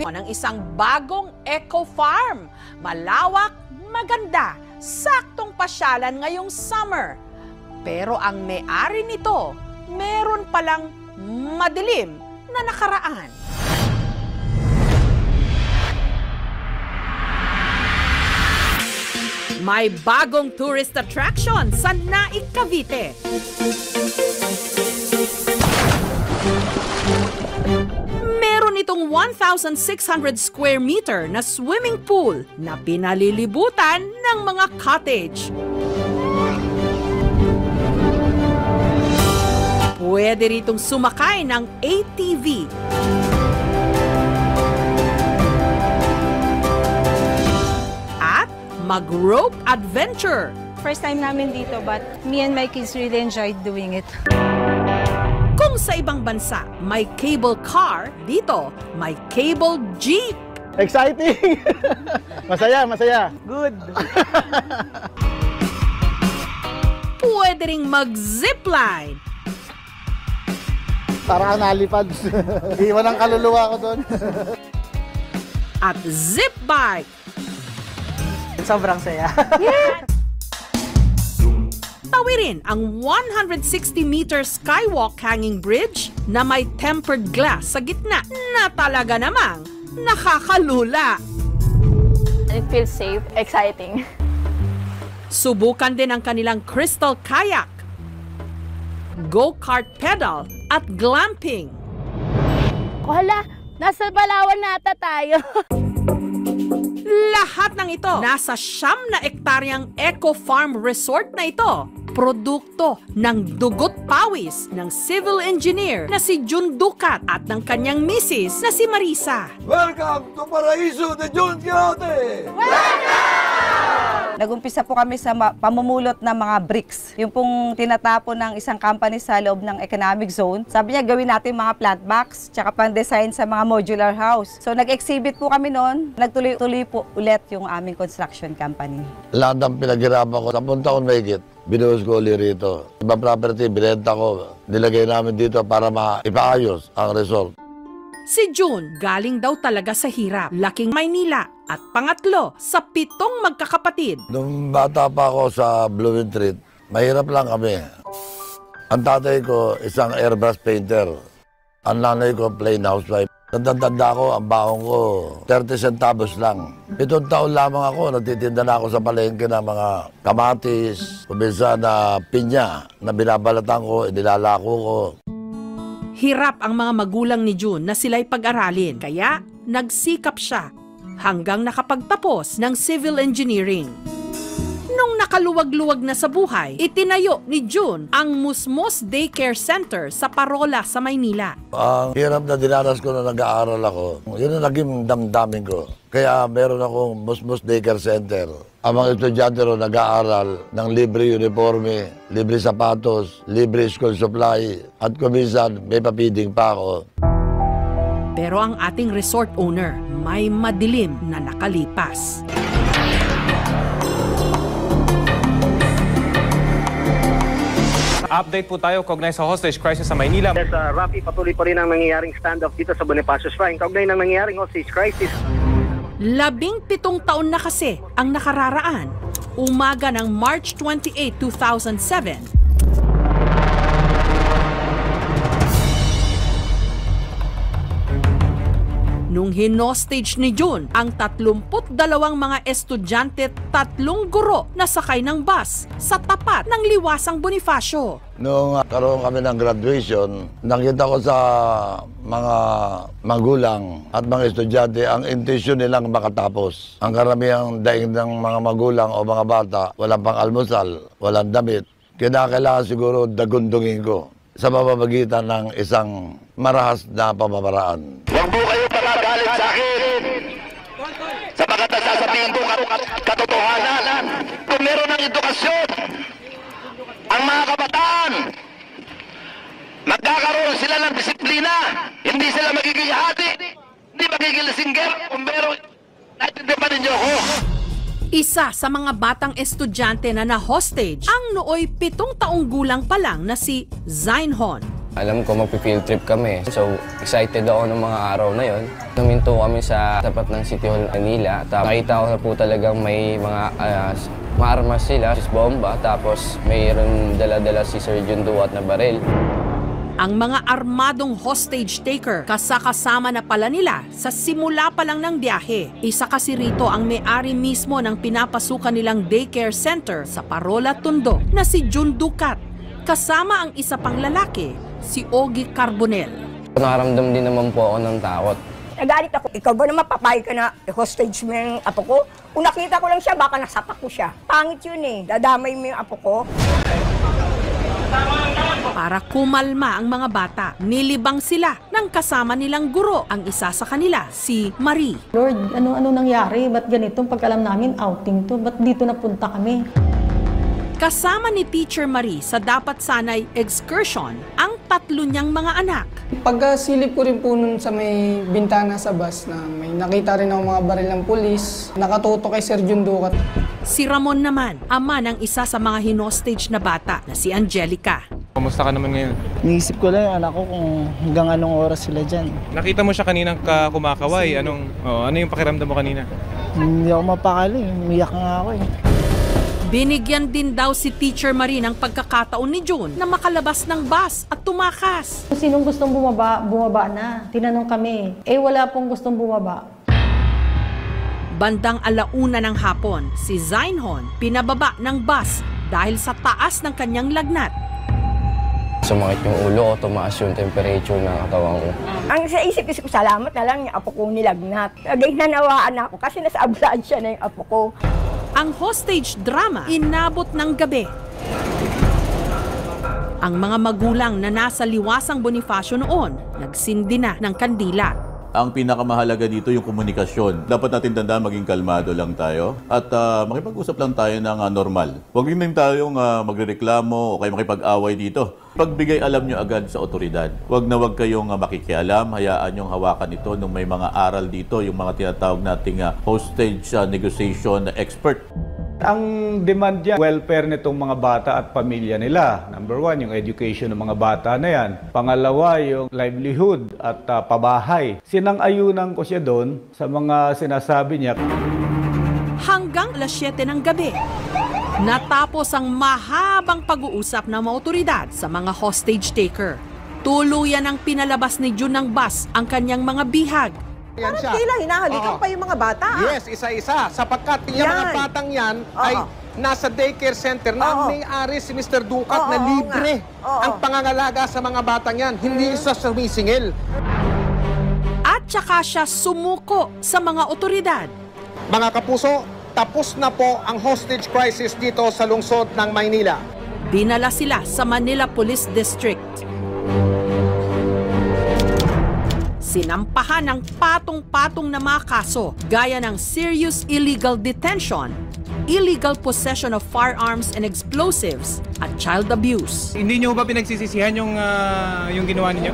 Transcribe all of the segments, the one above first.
ng isang bagong eco farm. Malawak, maganda, saktong pasyalan ngayong summer. Pero ang may-ari nito, meron palang madilim na nakaraan. May bagong tourist attraction sa Naik, Cavite. Meron itong 1,600 square meter na swimming pool na pinalilibutan ng mga cottage. Pwede ritong sumakay ng ATV. At mag-rope adventure. First time namin dito, but me and my kids really enjoyed doing it. Kung sa ibang bansa may cable car, dito may cable jeep. Exciting! Masaya, masaya. Good. Pwede ring mag-zipline. Para ka nalipad. Iwan ang kaluluwa ko doon. At zip bike. Sobrang saya. Tawirin ang 160-meter skywalk hanging bridge na may tempered glass sa gitna na talaga namang nakakalula. It feels safe, exciting. Subukan din ang kanilang crystal kayak, go-kart pedal at glamping. Wala, nasa Palawan nata tayo. Lahat ng ito nasa 9 na ektaryang eco farm resort na ito. Produkto ng dugot pawis ng civil engineer na si Jun Ducat at ng kanyang misis na si Marisa. Welcome to Paraiso de Jun Quixote! Nag-umpisa po kami sa pamumulot ng mga bricks. Yung pong tinatapon ng isang company sa loob ng economic zone. Sabi niya gawin natin mga plant box, tsaka pang-design sa mga modular house. So nag-exhibit po kami noon. Nagtuloy-tuloy po ulit yung aming construction company. Lahat ng pinaghirapan ko, 10 taon mahigit, binuhos ko ulit rito. Ibang property, binenta ko, nilagay namin dito para ipaayos ang resort. Si June galing daw talaga sa hirap, laking Maynila at pangatlo sa 7 magkakapatid. Nung bata pa ako sa Blumentritt, mahirap lang kami. Ang tatay ko, isang airbrush painter. Ang nanay ko, plain housewife. Tanda ko, ang baong ko, 30 centavos lang. 7 taon lamang ako, nagtitinda na ako sa palengke ng mga kamatis, kumisa na pinya na binabalatan ko, inilalako ko. Hirap ang mga magulang ni June na sila'y pag-aralin, kaya nagsikap siya hanggang nakapagtapos ng civil engineering. Nung nakaluwag-luwag na sa buhay, itinayo ni June ang Musmos Daycare Center sa Parola sa Maynila. Ang hirap na dinanas ko na nag-aaral ako, yun ang naging damdamin ko. Kaya meron akong Musmos Daycare Center. Ang mga estudyante ro nag-aaral ng libre uniforme, libre sapatos, libre school supply, at kuminsan may papiding pa ako. Pero ang ating resort owner may madilim na nakalipas. Update po tayo kaugnay sa hostage crisis sa Maynila. Yes, Rafi, patuloy pa rin ang nangyayaring standoff dito sa Bonifacio Shrine. Kaugnay ng nangyayaring hostage crisis. 17 taon na kasi ang nakararaan. Umaga ng March 28, 2007. Nung hinostage ni June ang 32 mga estudyante, 3 guro na sakay ng bus sa tapat ng liwasang Bonifacio. Noong karoon kami ng graduation, nakita ko sa mga magulang at mga estudyante ang intensyon nilang makatapos. Ang karamihang daing ng mga magulang o mga bata, walang pang-almusal, walang damit. Kailangan siguro dagundungin ko sa pamamagitan ng isang marahas na pamamaraan. Huwag po kayo magagalit sa akin sapagkat sasabihin ko katotohanan. Kung meron ng edukasyon, ang mga kabataan, magkakaroon sila ng disiplina. Hindi sila magiging hati, hindi magiging single. Kung meron, naintindihan pa ninyo ako. Isa sa mga batang estudyante na na-hostage ang nooy 7 taong gulang pa lang na si Zainhon. Alam ko magpi-field trip kami. So, excited ako ng mga araw na yon. Huminto kami sa tapat ng City Hall Manila. Nakita ko na po talagang may mga armas sila, bomba. Tapos mayroon dala-dala si Sergeant Duat na baril. Ang mga armadong hostage taker kasama na pala nila sa simula pa lang ng biyahe. Isa kasi rito ang may-ari mismo ng pinapasukan nilang daycare center sa Parola, Tondo na si June Ducat. Kasama ang isa pang lalaki, si Ogie Carbonel. Nakaramdam din naman po ako ng takot. Nagalit ako, ikaw ba naman papayag ka na hostage mo yung apo ko? Kung nakita ko lang siya, baka nasapak ko siya. Pangit yun eh, dadamay mo yung apo ko. Para kumalma ang mga bata, nilibang sila ng kasama nilang guro. Ang isa sa kanila, si Marie. Lord, ano nangyari? Ba't ganito? Pagkalam namin, outing to. Ba't dito napunta kami? Kasama ni Teacher Marie sa dapat sanay excursion ang 3 niyang mga anak. Pagkasilip ko rin po nun sa may bintana sa bus na may nakita rin ako mga baril ng pulis, nakatuto kay Sergeant Ducat. Si Ramon naman, ama ng isa sa mga hinostage na bata na si Angelica. Kumusta ka naman ngayon? Niisip ko lang yung anak ko kung hanggang anong oras sila dyan. Nakita mo siya kaninang kumakaway. Ano yung pakiramdam mo kanina? Hindi ako mapakali, umiyak nga ako eh. Binigyan din daw si Teacher Marie ng pagkakataon ni June na makalabas ng bus at tumakas. Sinong gustong bumaba na. Tinanong kami. Wala pong gustong bumaba. Bandang 1:00 ng hapon, si Zainhon pinababa ng bus dahil sa taas ng kanyang lagnat. Sumakit yung ulo ko, tumaas yung temperature ng katawan ko. Ang sa isip ko, salamat na lang yung apo ko nilagnat. Agay nanawaan ako kasi nasa ambulansya na yung apo ko. Ang hostage drama inabot ng gabi. Ang mga magulang na nasa Liwasang Bonifacio noon, nagsindi na ng kandila. Ang pinakamahalaga dito yung komunikasyon. Dapat natin tandaan maging kalmado lang tayo at makipag-usap lang tayo ng normal. Huwag din tayong magrereklamo o kayo makipag-away dito. Pagbigay alam nyo agad sa otoridad. Huwag na huwag kayong makikialam. Hayaan nyong hawakan ito nung may mga aral dito, yung mga tinatawag nating hostage negotiation expert. Ang demand dyan, welfare nitong mga bata at pamilya nila. Number 1, yung education ng mga bata na yan. Pangalawa, yung livelihood at pabahay. Sinang-ayunan ko siya doon sa mga sinasabi niya. Hanggang 7:00 ng gabi, natapos ang mahabang pag-uusap ng mga otoridad sa mga hostage taker. Tuluyan ang pinalabas ni June ng bus ang kanyang mga bihag. Yan siya. Tila, hinahalikan pa yung mga bata. Yes, isa-isa. Sapagkat yung mga batang yan ay nasa daycare center na may-ari si Mr. Ducat na libre ang pangangalaga sa mga batang yan. Hindi siya sumisingil. At saka siya sumuko sa mga otoridad. Mga kapuso, tapos na po ang hostage crisis dito sa lungsod ng Maynila. Dinala sila sa Manila Police District. Sinampahan ng patong-patong na mga kaso gaya ng serious illegal detention, illegal possession of firearms and explosives, at child abuse. Hindi nyo ba pinagsisisihan yung ginawa ninyo?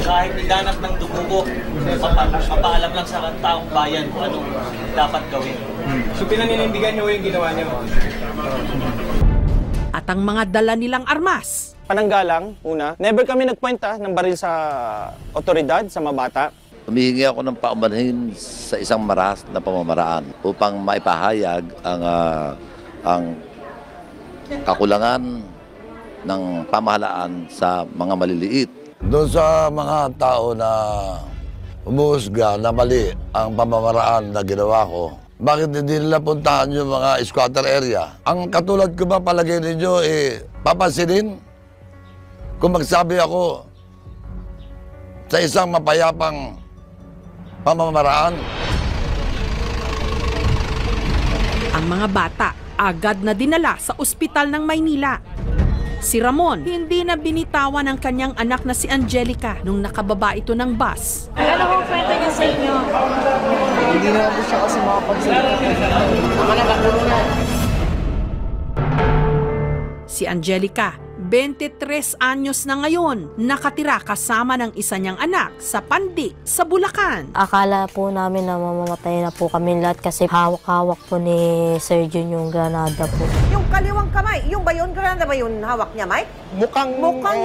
Kahit ilanap ng dugo ko, papaalam lang sa taong bayan kung anong dapat gawin. So pinaninindigan nyo yung ginawa nyo? At ang mga dala nilang armas. Pananggalang, una, never kami nagkwenta ng baril sa otoridad, sa mga bata. Humihingi ako ng paumanhin sa isang maras na pamamaraan upang maipahayag ang kakulangan ng pamahalaan sa mga maliliit. Doon sa mga tao na umuusga na mali ang pamamaraan na ginawa ko, bakit hindi nila puntahan yung mga squatter area? Ang katulad ko ba palagay ninyo, papansinin? Kung magsabi ako sa isang mapayapang pamamaraan. Ang mga bata agad na dinala sa ospital ng Maynila. Si Ramon hindi na binitawan ang kanyang anak na si Angelica nung nakababa ito ng bus. Ano kung kwento niya sa inyo? Hindi naman po siya kasi makapagsalita. Si Angelica 23 anyos na ngayon, nakatira kasama ng isa niyang anak sa Pandik, sa Bulacan. Akala po namin na mamamatay na po kami lahat kasi hawak-hawak po ni Sir Jun yung granada po. Yung kaliwang kamay, yung ba yun? Granada ba yun hawak niya, Mike? Mukhang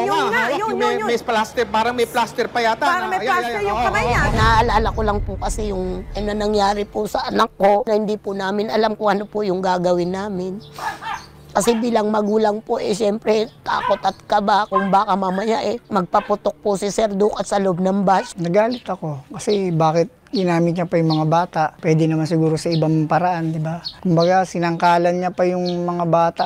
yun nga. Yun. May plaster, parang may plaster pa yata. Parang may plaster yung kamay niya. Naaalala ko lang po kasi yung nangyari po sa anak ko na hindi po namin alam kung ano po yung gagawin namin. Kasi bilang magulang po, syempre, takot at kaba kung baka mamaya magpaputok po si Sir Ducat sa loob ng bus. Nagalit ako kasi bakit ginamit niya pa yung mga bata? Pwede naman siguro sa ibang paraan, di ba? Kumbaga, sinangkalan niya pa yung mga bata.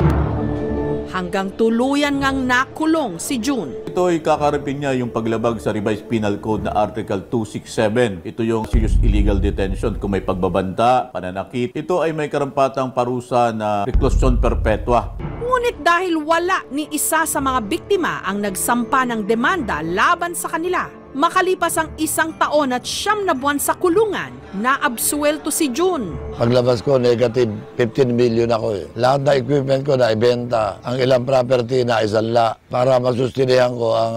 Hanggang tuluyan ngang nakulong si June. Ito ay kakarapin niya yung paglabag sa Revised Penal Code na Article 267. Ito yung serious illegal detention kung may pagbabanta, pananakit. Ito ay may karampatang parusa na reclusion perpetua. Ngunit dahil wala ni isa sa mga biktima ang nagsampa ng demanda laban sa kanila, makalipas ang 1 taon at 9 na buwan sa kulungan, naabsuelto si June. Paglabas ko, negative 15 million ako. Lahat na equipment ko na ibenta. Ang ilang property na isanla para masustinihan ko ang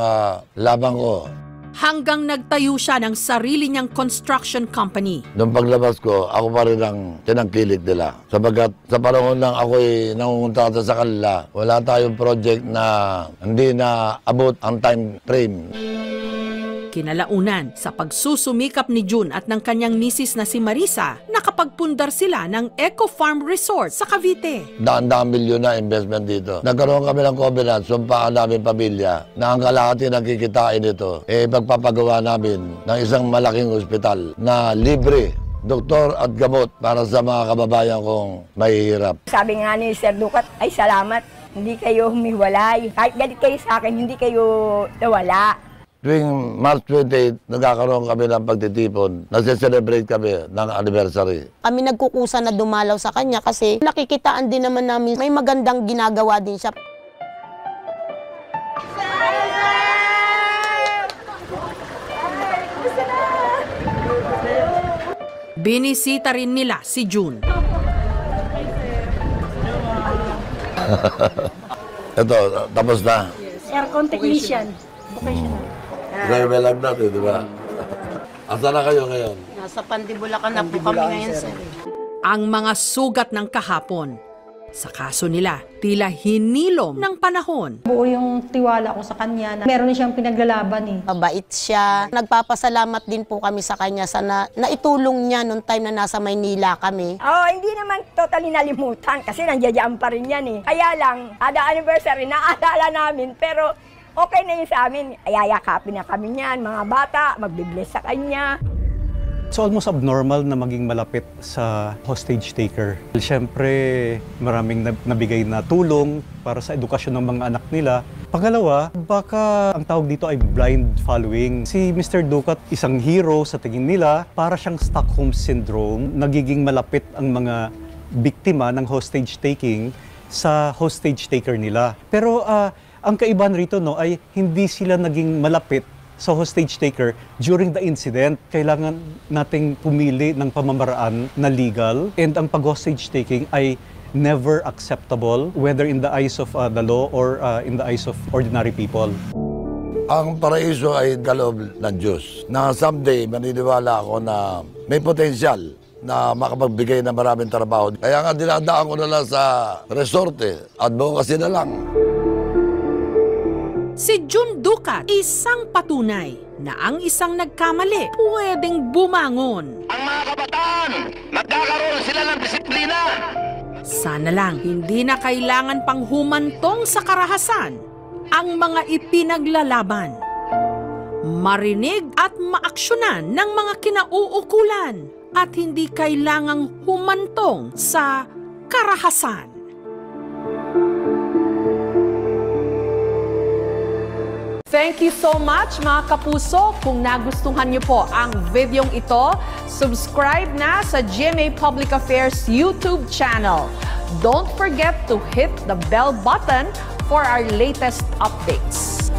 labang ko. Hanggang nagtayo siya ng sarili niyang construction company. Nung paglabas ko, ako pa rin ang tinangkilik nila. Sabagat sa panahon lang ako'y nangunguntata sa kanila, wala tayong project na hindi na abot ang time frame. Kinalaunan, sa pagsusumikap ni June at ng kanyang misis na si Marisa, nakapagpundar sila ng Eco Farm Resort sa Cavite. Daan-daang milyon na investment dito. Nagkaroon kami ng covenant, sumpaan namin pamilya, na ang kalahati ng kikitain ito, pagpapagawa namin ng isang malaking ospital na libre, doktor at gamot para sa mga kababayan kong mahihirap. Sabi nga ni Sir Ducat, ay salamat, hindi kayo humiwalay. Kahit galit kayo sa akin, hindi kayo nawala. Tuwing March 28, nagkakaroon kami ng pagtitipon. Nagse-celebrate kami ng anniversary. Kami nagkukusa na dumalaw sa kanya kasi nakikitaan din naman namin may magandang ginagawa din siya. Binisita rin nila si June. Ito, tapos na. Aircon technician. Professional. Kaya may lagnat di ba? Asa na kayo ngayon? Nasa Pandibulacan na po kami ngayon, sir. Ang mga sugat ng kahapon. Sa kaso nila, tila hinilom ng panahon. Buo yung tiwala ko sa kanya na meron siyang pinaglalaban. Mabait siya. Nagpapasalamat din po kami sa kanya sa naitulong niya nung time na nasa Maynila kami. Hindi naman totally nalimutan kasi nandiyan pa rin yan. Kaya lang, kada anniversary, naaalala namin pero okay na yun sa amin. Ayayakapin na kami niyan, mga bata, magbibless sa kanya. It's almost abnormal na maging malapit sa hostage taker. Siyempre, maraming nabigay na tulong para sa edukasyon ng mga anak nila. Pangalawa, baka ang tawag dito ay blind following. Si Mr. Ducat, isang hero sa tingin nila, para siyang Stockholm Syndrome. Nagiging malapit ang mga biktima ng hostage taking sa hostage taker nila. Pero ang kaibahan rito ay hindi sila naging malapit sa hostage taker during the incident. Kailangan nating pumili ng pamamaraan na legal, and ang pag-hostage taking ay never acceptable whether in the eyes of the law or in the eyes of ordinary people. Ang paraiso ay kaloob ng Diyos na someday maniniwala ako na may potensyal na makapagbigay ng maraming trabaho. Kaya nga dinadaan ko na lang sa resort advocacy na lang. Si June Ducat, isang patunay na ang isang nagkamali pwedeng bumangon. Ang mga kabataan, magkakaroon sila ng disiplina. Sana lang hindi na kailangan pang humantong sa karahasan ang mga ipinaglalaban. Marinig at maaksyonan ng mga kinauukulan at hindi kailangang humantong sa karahasan. Thank you so much mga kapuso. Kung nagustuhan niyo po ang videong ito, subscribe na sa GMA Public Affairs YouTube channel. Don't forget to hit the bell button for our latest updates.